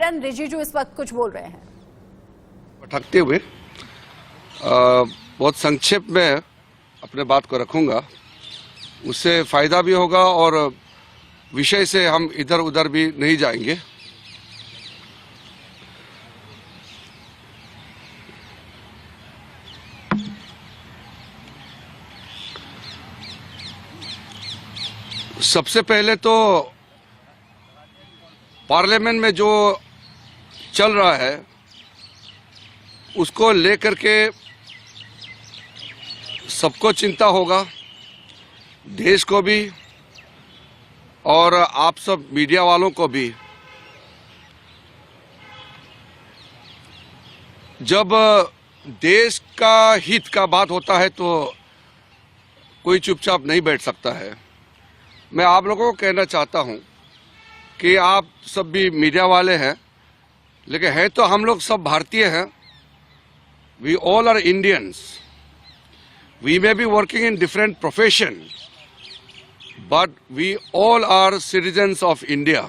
किरण रिजिजू इस वक्त कुछ बोल रहे हैं। भटकते हुए बहुत संक्षेप में अपने बात को रखूंगा, उससे फायदा भी होगा और विषय से हम इधर उधर भी नहीं जाएंगे। सबसे पहले तो पार्लियामेंट में जो चल रहा है उसको लेकर के सबको चिंता होगा, देश को भी और आप सब मीडिया वालों को भी। जब देश का हित का बात होता है तो कोई चुपचाप नहीं बैठ सकता है। मैं आप लोगों को कहना चाहता हूं कि आप सब भी मीडिया वाले हैं, लेकिन है तो हम लोग सब भारतीय हैं। We all are Indians. We may be working in different profession, but we all are citizens of India.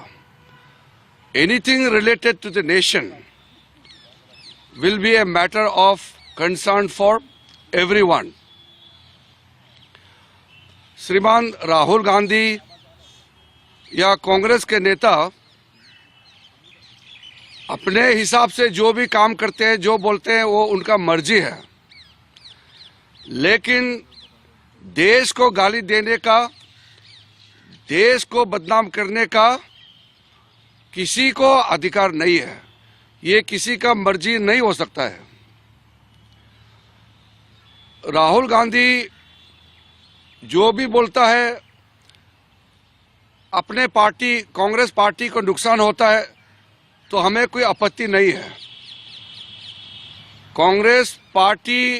Anything related to the nation will be a matter of concern for everyone. श्रीमान राहुल गांधी या कांग्रेस के नेता अपने हिसाब से जो भी काम करते हैं, जो बोलते हैं, वो उनका मर्जी है, लेकिन देश को गाली देने का, देश को बदनाम करने का किसी को अधिकार नहीं है। ये किसी का मर्जी नहीं हो सकता है। राहुल गांधी जो भी बोलता है, अपने पार्टी कांग्रेस पार्टी को नुकसान होता है तो हमें कोई आपत्ति नहीं है। कांग्रेस पार्टी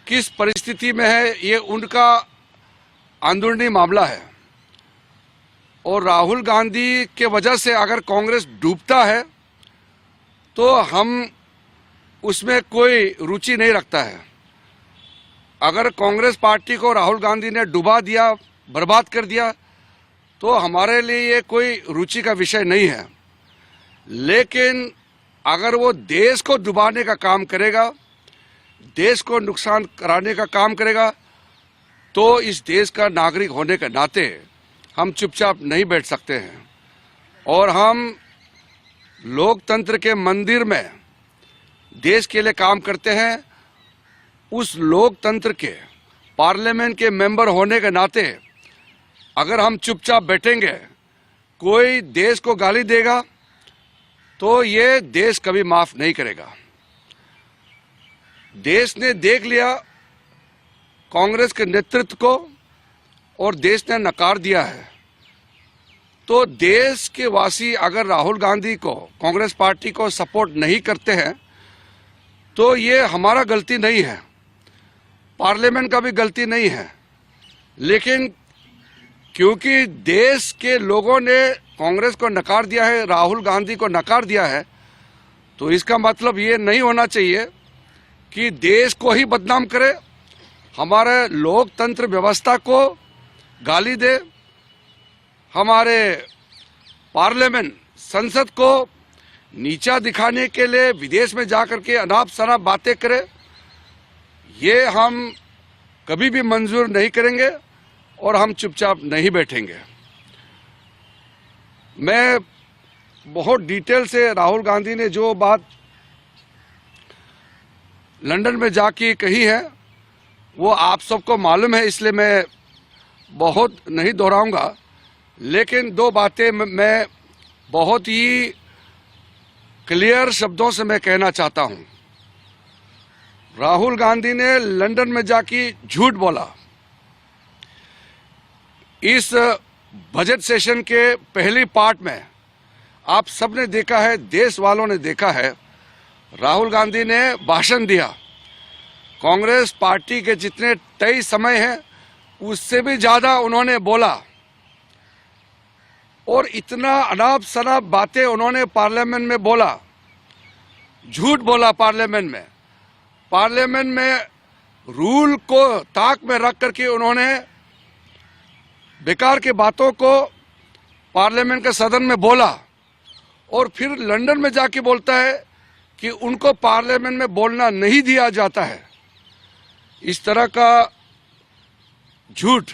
किस परिस्थिति में है ये उनका अंदरूनी मामला है, और राहुल गांधी के वजह से अगर कांग्रेस डूबता है तो हम उसमें कोई रुचि नहीं रखता है। अगर कांग्रेस पार्टी को राहुल गांधी ने डुबा दिया, बर्बाद कर दिया, तो हमारे लिए ये कोई रुचि का विषय नहीं है। लेकिन अगर वो देश को डुबाने का काम करेगा, देश को नुकसान कराने का काम करेगा, तो इस देश का नागरिक होने के नाते हम चुपचाप नहीं बैठ सकते हैं। और हम लोकतंत्र के मंदिर में देश के लिए काम करते हैं। उस लोकतंत्र के पार्लियामेंट के मेंबर होने के नाते अगर हम चुपचाप बैठेंगे, कोई देश को गाली देगा तो ये देश कभी माफ नहीं करेगा। देश ने देख लिया कांग्रेस के नेतृत्व को और देश ने नकार दिया है। तो देश के वासी अगर राहुल गांधी को, कांग्रेस पार्टी को सपोर्ट नहीं करते हैं तो ये हमारा गलती नहीं है, पार्लियामेंट का भी गलती नहीं है। लेकिन क्योंकि देश के लोगों ने कांग्रेस को नकार दिया है, राहुल गांधी को नकार दिया है, तो इसका मतलब ये नहीं होना चाहिए कि देश को ही बदनाम करे, हमारे लोकतंत्र व्यवस्था को गाली दे, हमारे पार्लियामेंट संसद को नीचा दिखाने के लिए विदेश में जाकर के अनाप शनाप बातें करे। ये हम कभी भी मंजूर नहीं करेंगे और हम चुपचाप नहीं बैठेंगे। मैं बहुत डिटेल से राहुल गांधी ने जो बात लंदन में जाके कही है वो आप सबको मालूम है, इसलिए मैं बहुत नहीं दोहराऊंगा। लेकिन दो बातें मैं बहुत ही क्लियर शब्दों से मैं कहना चाहता हूं। राहुल गांधी ने लंदन में जाके झूठ बोला। इस बजट सेशन के पहली पार्ट में आप सबने देखा है, देश वालों ने देखा है, राहुल गांधी ने भाषण दिया। कांग्रेस पार्टी के जितने तय समय हैं उससे भी ज्यादा उन्होंने बोला और इतना अनाप शनाप बातें उन्होंने पार्लियामेंट में बोला, झूठ बोला पार्लियामेंट में। पार्लियामेंट में रूल को ताक में रख करके उन्होंने बेकार की बातों को पार्लियामेंट के सदन में बोला और फिर लंदन में जाके बोलता है कि उनको पार्लियामेंट में बोलना नहीं दिया जाता है। इस तरह का झूठ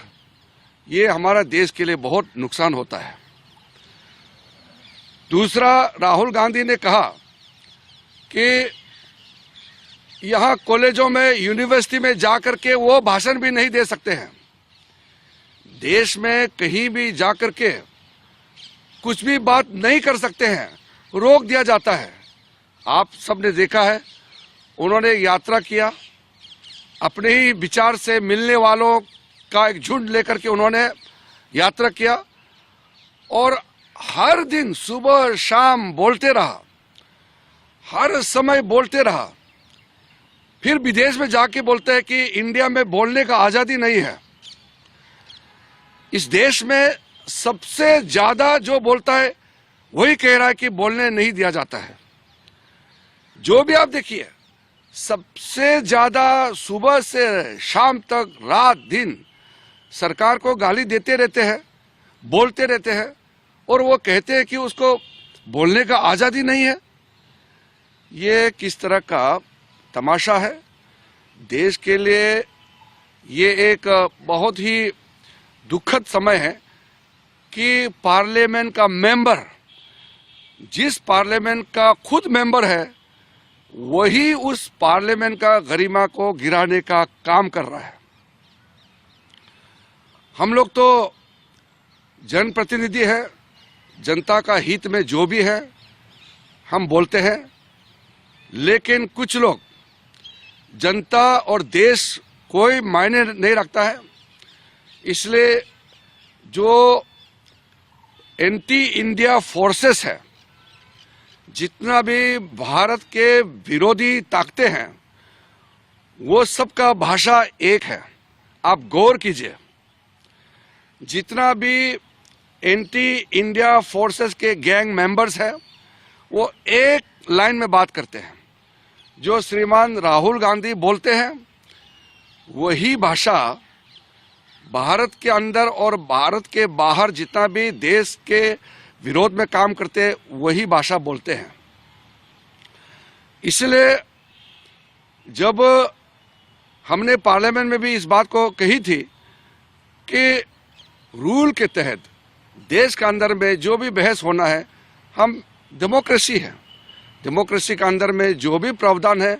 ये हमारा देश के लिए बहुत नुकसान होता है। दूसरा, राहुल गांधी ने कहा कि यहाँ कॉलेजों में, यूनिवर्सिटी में जाकर के वो भाषण भी नहीं दे सकते हैं। देश में कहीं भी जाकर के कुछ भी बात नहीं कर सकते हैं, रोक दिया जाता है। आप सबने देखा है, उन्होंने यात्रा किया, अपने ही विचार से मिलने वालों का एक झुंड लेकर के उन्होंने यात्रा किया और हर दिन सुबह शाम बोलते रहा, हर समय बोलते रहा। फिर विदेश में जाके बोलते हैं कि इंडिया में बोलने का आज़ादी नहीं है। इस देश में सबसे ज्यादा जो बोलता है वही कह रहा है कि बोलने नहीं दिया जाता है। जो भी आप देखिए, सबसे ज्यादा सुबह से शाम तक, रात दिन सरकार को गाली देते रहते हैं, बोलते रहते हैं और वो कहते हैं कि उसको बोलने का आज़ादी नहीं है। ये किस तरह का तमाशा है। देश के लिए ये एक बहुत ही दुखद समय है कि पार्लियामेंट का मेंबर, जिस पार्लियामेंट का खुद मेंबर है, वही उस पार्लियामेंट का गरिमा को गिराने का काम कर रहा है। हम लोग तो जनप्रतिनिधि हैं, जनता का हित में जो भी है हम बोलते हैं, लेकिन कुछ लोग, जनता और देश कोई मायने नहीं रखता है, इसलिए जो एंटी इंडिया फोर्सेस है, जितना भी भारत के विरोधी ताकतें हैं, वो सबका भाषा एक है। आप गौर कीजिए, जितना भी एंटी इंडिया फोर्सेस के गैंग मेंबर्स हैं, वो एक लाइन में बात करते हैं। जो श्रीमान राहुल गांधी बोलते हैं वही भाषा भारत के अंदर और भारत के बाहर जितना भी देश के विरोध में काम करते हैं वही भाषा बोलते हैं। इसलिए जब हमने पार्लियामेंट में भी इस बात को कही थी कि रूल के तहत देश के अंदर में जो भी बहस होना है, हम डेमोक्रेसी है, डेमोक्रेसी के अंदर में जो भी प्रावधान है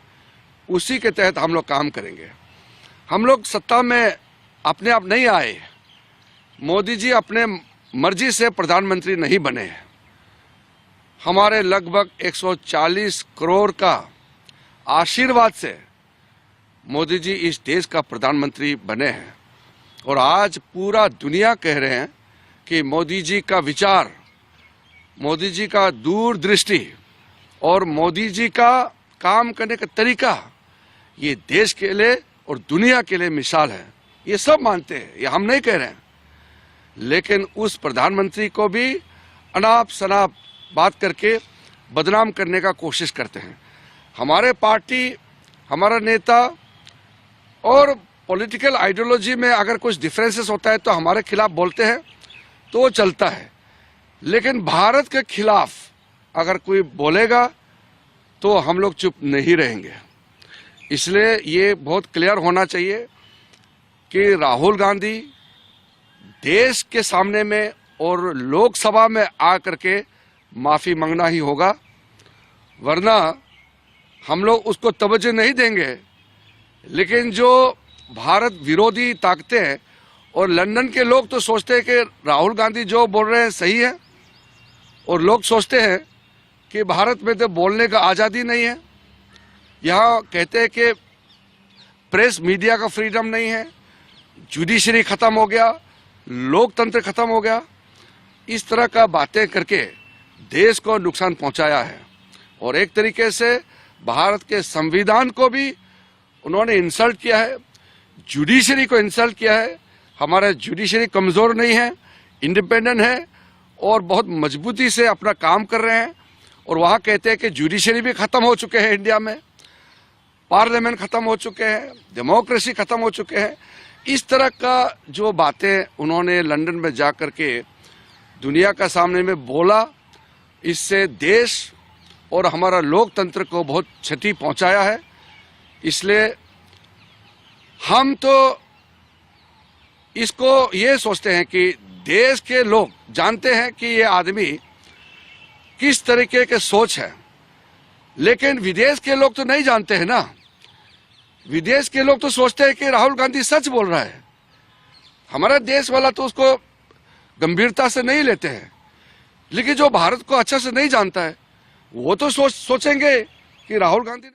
उसी के तहत हम लोग काम करेंगे। हम लोग सत्ता में अपने आप नहीं आए, मोदी जी अपने मर्जी से प्रधानमंत्री नहीं बने हैं। हमारे लगभग 140 करोड़ का आशीर्वाद से मोदी जी इस देश का प्रधानमंत्री बने हैं और आज पूरा दुनिया कह रहे हैं कि मोदी जी का विचार, मोदी जी का दूरदृष्टि और मोदी जी का काम करने का तरीका ये देश के लिए और दुनिया के लिए मिसाल है। ये सब मानते हैं, ये हम नहीं कह रहे हैं, लेकिन उस प्रधानमंत्री को भी अनाप शनाप बात करके बदनाम करने का कोशिश करते हैं। हमारे पार्टी, हमारा नेता और पॉलिटिकल आइडियोलॉजी में अगर कुछ डिफरेंसेस होता है तो हमारे खिलाफ बोलते हैं तो वो चलता है, लेकिन भारत के खिलाफ अगर कोई बोलेगा तो हम लोग चुप नहीं रहेंगे। इसलिए ये बहुत क्लियर होना चाहिए कि राहुल गांधी देश के सामने में और लोकसभा में आकर के माफ़ी मांगना ही होगा, वरना हम लोग उसको तवज्जो नहीं देंगे। लेकिन जो भारत विरोधी ताकतें हैं और लंदन के लोग तो सोचते हैं कि राहुल गांधी जो बोल रहे हैं सही है, और लोग सोचते हैं कि भारत में तो बोलने का आज़ादी नहीं है। यहाँ कहते हैं कि प्रेस मीडिया का फ्रीडम नहीं है, जुडिशरी ख़त्म हो गया, लोकतंत्र ख़त्म हो गया। इस तरह का बातें करके देश को नुकसान पहुंचाया है और एक तरीके से भारत के संविधान को भी उन्होंने इंसल्ट किया है, जुडिशरी को इंसल्ट किया है। हमारा जुडिशरी कमज़ोर नहीं है, इंडिपेंडेंट है और बहुत मजबूती से अपना काम कर रहे हैं। और वहाँ कहते हैं कि जुडिशरी भी ख़त्म हो चुके हैं इंडिया में, पार्लियामेंट ख़त्म हो चुके हैं, डेमोक्रेसी ख़त्म हो चुके हैं। इस तरह का जो बातें उन्होंने लंदन में जा कर के दुनिया का सामने में बोला, इससे देश और हमारा लोकतंत्र को बहुत क्षति पहुंचाया है। इसलिए हम तो इसको ये सोचते हैं कि देश के लोग जानते हैं कि ये आदमी किस तरीके के सोच है, लेकिन विदेश के लोग तो नहीं जानते हैं ना। विदेश के लोग तो सोचते हैं कि राहुल गांधी सच बोल रहा है। हमारा देश वाला तो उसको गंभीरता से नहीं लेते हैं, लेकिन जो भारत को अच्छा से नहीं जानता है वो तो सोचेंगे कि राहुल गांधी